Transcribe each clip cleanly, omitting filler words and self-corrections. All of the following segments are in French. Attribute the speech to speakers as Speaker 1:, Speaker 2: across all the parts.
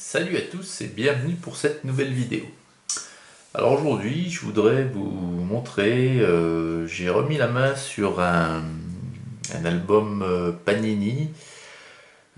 Speaker 1: Salut à tous et bienvenue pour cette nouvelle vidéo. Alors aujourd'hui je voudrais vous montrer, j'ai remis la main sur un album Panini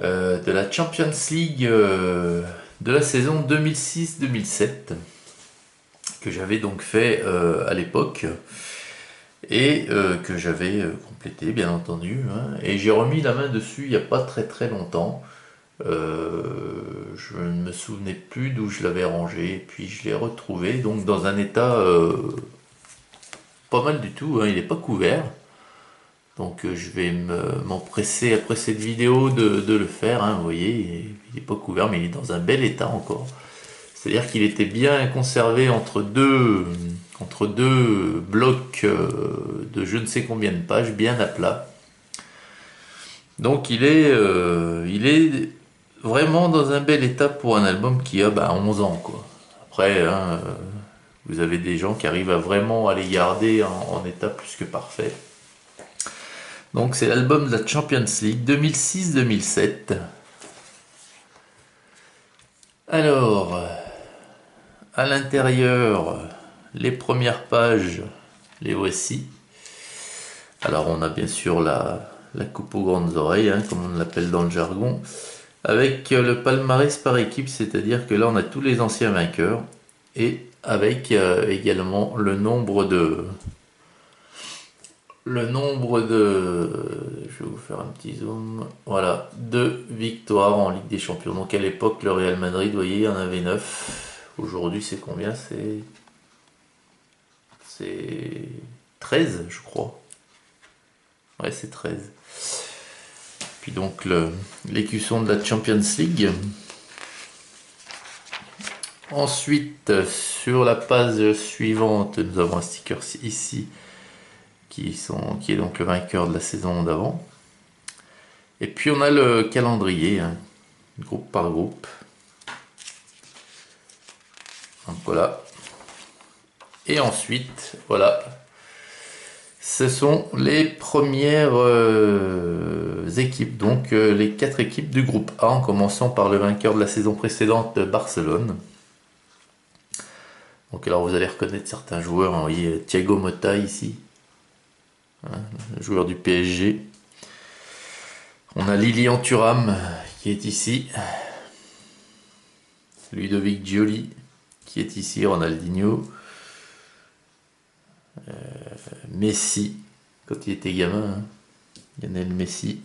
Speaker 1: de la Champions League de la saison 2006-2007 que j'avais donc fait à l'époque et que j'avais complété bien entendu, hein. Et j'ai remis la main dessus il n'y a pas très longtemps. Je ne me souvenais plus d'où je l'avais rangé, et puis je l'ai retrouvé donc dans un état pas mal du tout, hein. Il n'est pas couvert, donc je vais m'empresser après cette vidéo de le faire, hein. Vous voyez, il n'est pas couvert, mais il est dans un bel état encore. C'est-à-dire qu'il était bien conservé entre deux blocs de je ne sais combien de pages, bien à plat. Donc il est vraiment dans un bel état pour un album qui a 11 ans, quoi. Après, hein, vous avez des gens qui arrivent à vraiment à les garder en état plus que parfait. Donc c'est l'album de la Champions League 2006-2007. Alors, à l'intérieur, les premières pages, les voici. Alors on a bien sûr la coupe aux grandes oreilles, hein, comme on l'appelle dans le jargon, avec le palmarès par équipe, c'est-à-dire que là on a tous les anciens vainqueurs, et avec également je vais vous faire un petit zoom, voilà, de victoires en Ligue des Champions. Donc à l'époque, le Real Madrid, vous voyez, il y en avait 9. Aujourd'hui, c'est combien? C'est 13, je crois. Ouais, c'est 13. Puis donc l'écusson de la Champions League. Ensuite, sur la page suivante, nous avons un sticker ici qui est donc le vainqueur de la saison d'avant. Et puis on a le calendrier, hein, groupe par groupe. Donc voilà. Et ensuite, voilà. Ce sont les premières équipes, donc les 4 équipes du groupe A, en commençant par le vainqueur de la saison précédente, Barcelone. Donc alors vous allez reconnaître certains joueurs, hein, vous voyez Thiago Motta ici, hein, joueur du PSG. On a Lilian Thuram qui est ici, Ludovic Gioli qui est ici, Ronaldinho, Messi quand il était gamin, hein, Lionel Messi.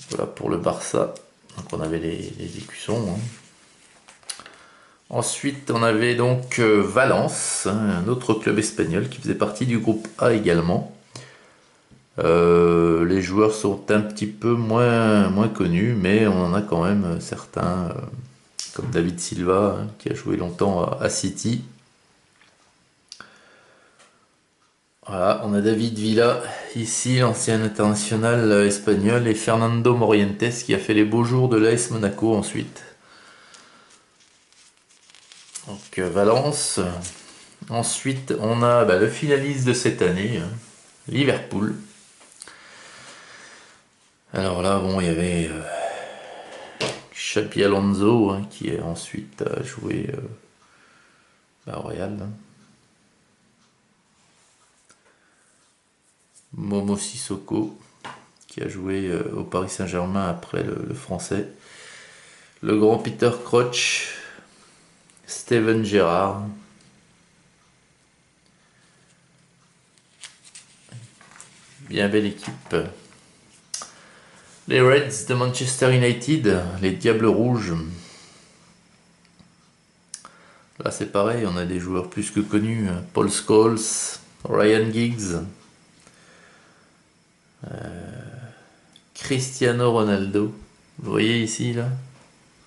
Speaker 1: Voilà pour le Barça. Donc on avait les écussons, hein. Ensuite, on avait donc Valence, hein, un autre club espagnol qui faisait partie du groupe A également. Les joueurs sont un petit peu moins connus, mais on en a quand même certains, comme David Silva, hein, qui a joué longtemps à City. Voilà, on a David Villa ici, l'ancien international espagnol, et Fernando Morientes qui a fait les beaux jours de l'AS Monaco ensuite. Donc Valence. Ensuite, on a le finaliste de cette année, hein, Liverpool. Alors là, bon, il y avait Xabi Alonso, hein, qui est ensuite joué au Real, hein. Momo Sissoko, qui a joué au Paris Saint-Germain après le français. Le grand Peter Crouch, Steven Gerrard. Bien belle équipe. Les Reds de Manchester United, les Diables Rouges. Là c'est pareil, on a des joueurs plus que connus, hein. Paul Scholes, Ryan Giggs, Cristiano Ronaldo. Vous voyez ici là,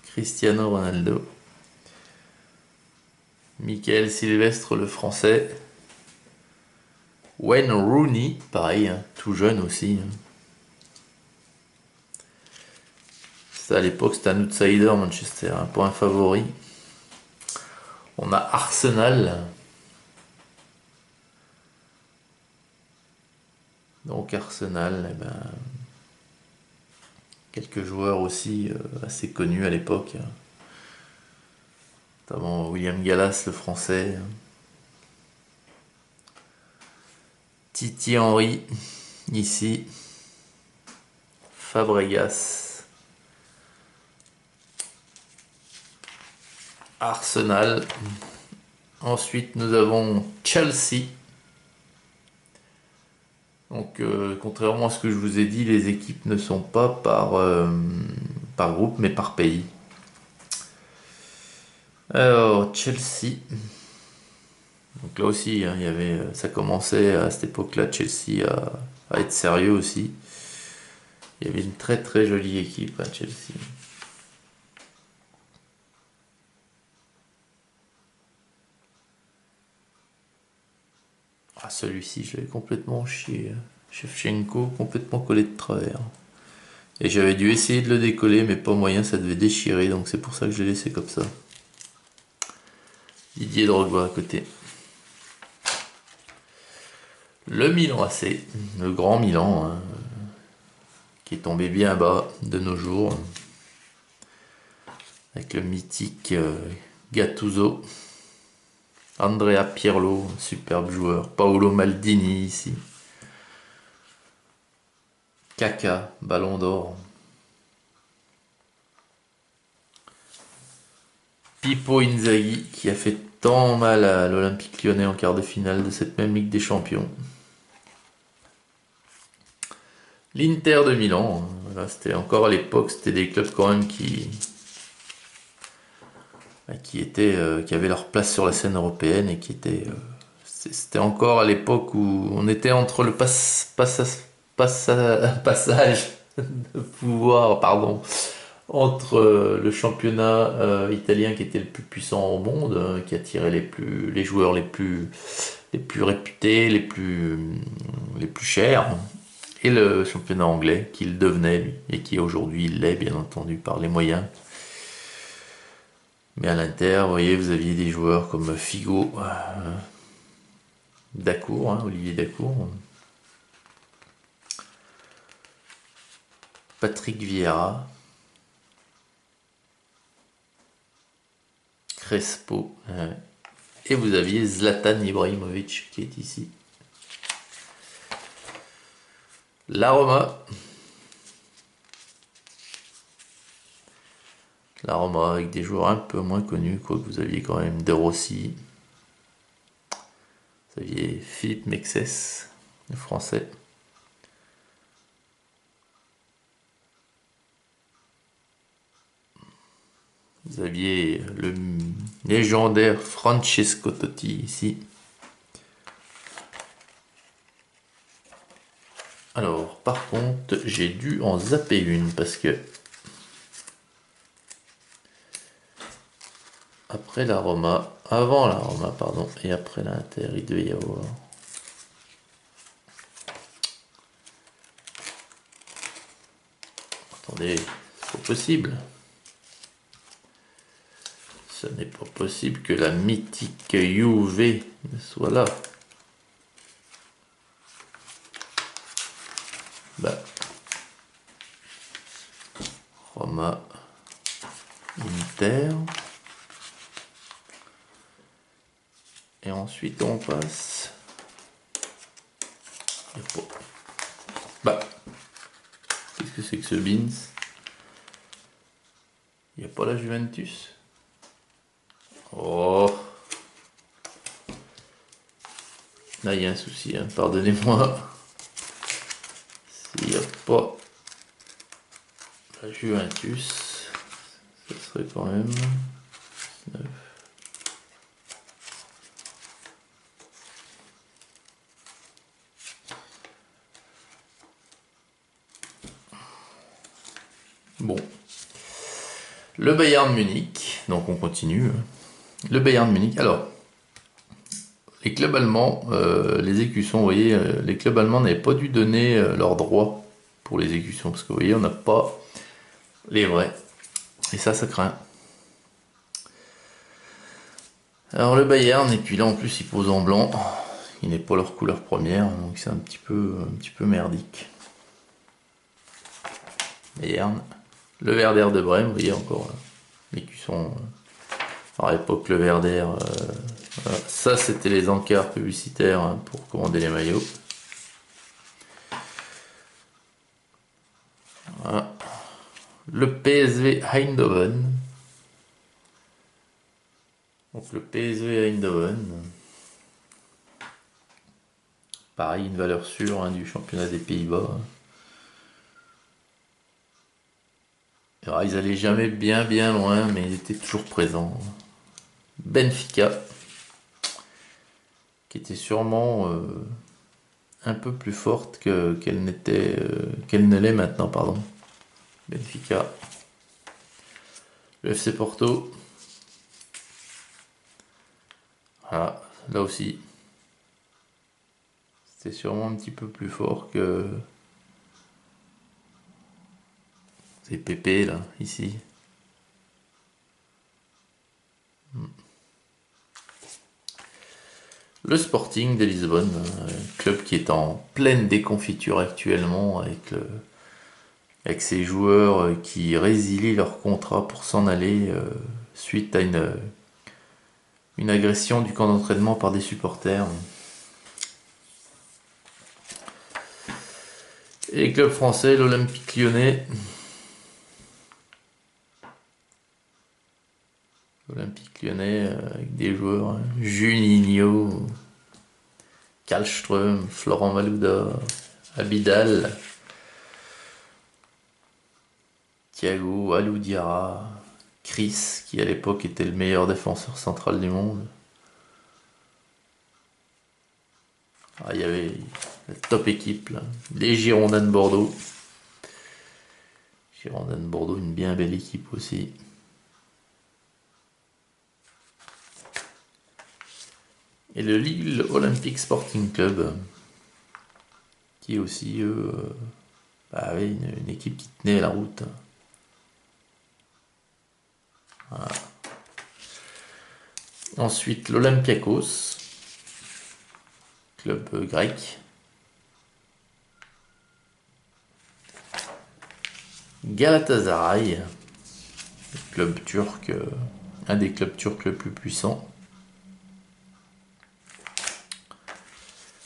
Speaker 1: Cristiano Ronaldo. Michael Sylvestre le français. Wayne Rooney, pareil, hein, tout jeune aussi, hein. Ça, à l'époque, c'était un outsider Manchester, un point favori. On a Arsenal. Donc Arsenal, quelques joueurs aussi assez connus à l'époque, notamment William Gallas, le français, Titi Henry, ici, Fabregas, Arsenal. Ensuite, nous avons Chelsea. Donc, contrairement à ce que je vous ai dit, les équipes ne sont pas par groupe, mais par pays. Alors, Chelsea. Donc là aussi, hein, ça commençait à cette époque-là, Chelsea, à être sérieux aussi. Il y avait une très très jolie équipe à Chelsea. Ah, celui-ci, je l'avais complètement chié. Shevchenko, complètement collé de travers. Et j'avais dû essayer de le décoller, mais pas moyen, ça devait déchirer, donc c'est pour ça que je l'ai laissé comme ça. Didier Drogba à côté. Le Milan AC, le grand Milan, hein, qui est tombé bien bas de nos jours, avec le mythique Gattuso, Andrea Pirlo, superbe joueur, Paolo Maldini ici, Kaka, Ballon d'Or, Pippo Inzaghi qui a fait tant mal à l'Olympique Lyonnais en quart de finale de cette même Ligue des Champions. L'Inter de Milan, voilà, c'était encore à l'époque, c'était des clubs quand même qui avaient leur place sur la scène européenne et c'était encore à l'époque où on était entre le passage de pouvoir, pardon, entre le championnat italien qui était le plus puissant au monde, qui attirait les joueurs les plus réputés, les plus chers, et le championnat anglais qu'il devenait lui, et qui aujourd'hui il l'est bien entendu par les moyens. Mais à l'Inter, vous voyez, vous aviez des joueurs comme Figo, Dacour, hein, Olivier Dacour, Patrick Vieira, Crespo, et vous aviez Zlatan Ibrahimovic qui est ici. La Roma. La Roma avec des joueurs un peu moins connus, quoique vous aviez quand même De Rossi. Vous aviez Philippe Mexès, le français. Vous aviez le légendaire Francesco Totti ici. Alors, par contre, j'ai dû en zapper une parce que avant la Roma, pardon, et après l'Inter, il devait y avoir. Attendez, c'est pas possible. Ce n'est pas possible que la mythique Juve ne soit là. Bah. Roma, Inter. Et ensuite on passe. Bah. Qu'est-ce que c'est que ce Beans? Il n'y a pas la Juventus? Oh. Là il y a un souci, hein. Pardonnez-moi. S'il n'y a pas la Juventus, ce serait quand même 9. Bon. Le Bayern Munich, donc on continue. Le Bayern Munich, alors, les clubs allemands, les écussons, vous voyez, les clubs allemands n'avaient pas dû donner leurs droits pour les écussons, parce que vous voyez, on n'a pas les vrais. Et ça craint. Alors le Bayern, et puis là en plus il pose en blanc, il n'est pas leur couleur première, donc c'est un petit peu merdique. Bayern. Le Werder de Brême, vous voyez encore, les cuissons. À l'époque, le Werder, voilà. Ça c'était les encarts publicitaires hein, pour commander les maillots. Voilà. Le PSV Eindhoven. Donc le PSV Eindhoven. Pareil, une valeur sûre hein, du championnat des Pays-Bas. Alors, ils allaient jamais bien loin, mais ils étaient toujours présents. Benfica, qui était sûrement un peu plus forte qu'elle ne l'est maintenant, pardon. Benfica. Le FC Porto. Voilà, là aussi. C'était sûrement un petit peu plus fort que ces PP là, ici. Le Sporting de Lisbonne, un club qui est en pleine déconfiture actuellement avec ses joueurs qui résilient leur contrat pour s'en aller suite à une agression du camp d'entraînement par des supporters. Et les clubs français, l'Olympique Lyonnais. L'Olympique Lyonnais avec des joueurs, hein, Juninho, Kallström, Florent Malouda, Abidal, Thiago, Alou Diarra, Chris, qui à l'époque était le meilleur défenseur central du monde. Ah, il y avait la top équipe, là. Les Girondins de Bordeaux. Girondins de Bordeaux, une bien belle équipe aussi. Et le Lille Olympic Sporting Club, qui aussi, eux, avait une équipe qui tenait la route. Voilà. Ensuite, l'Olympiakos, club grec. Galatasaray, club turc, un des clubs turcs le plus puissant.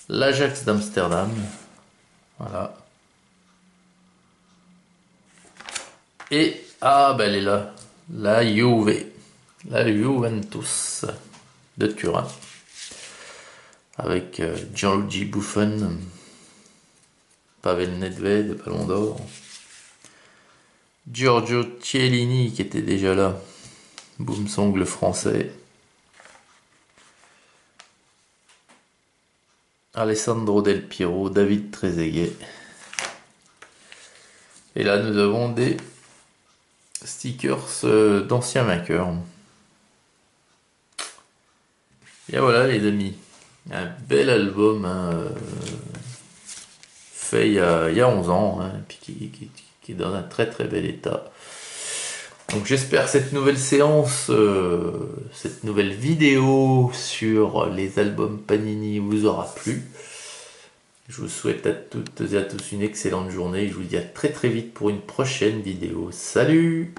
Speaker 1: L'Ajax d'Amsterdam, voilà. Et, ah ben elle est là, la Juve, la Juventus de Turin, avec Gianluigi Buffon, Pavel Nedved, Ballon d'Or, Giorgio Chiellini qui était déjà là, Boumsong le français, Alessandro Del Piero, David Trezeguet. Et là nous avons des stickers d'anciens vainqueurs. Et voilà les amis, un bel album hein, fait il y a 11 ans, hein, puis qui est dans un très bel état. Donc j'espère que cette nouvelle séance, cette nouvelle vidéo sur les albums Panini vous aura plu. Je vous souhaite à toutes et à tous une excellente journée. Je vous dis à très vite pour une prochaine vidéo. Salut!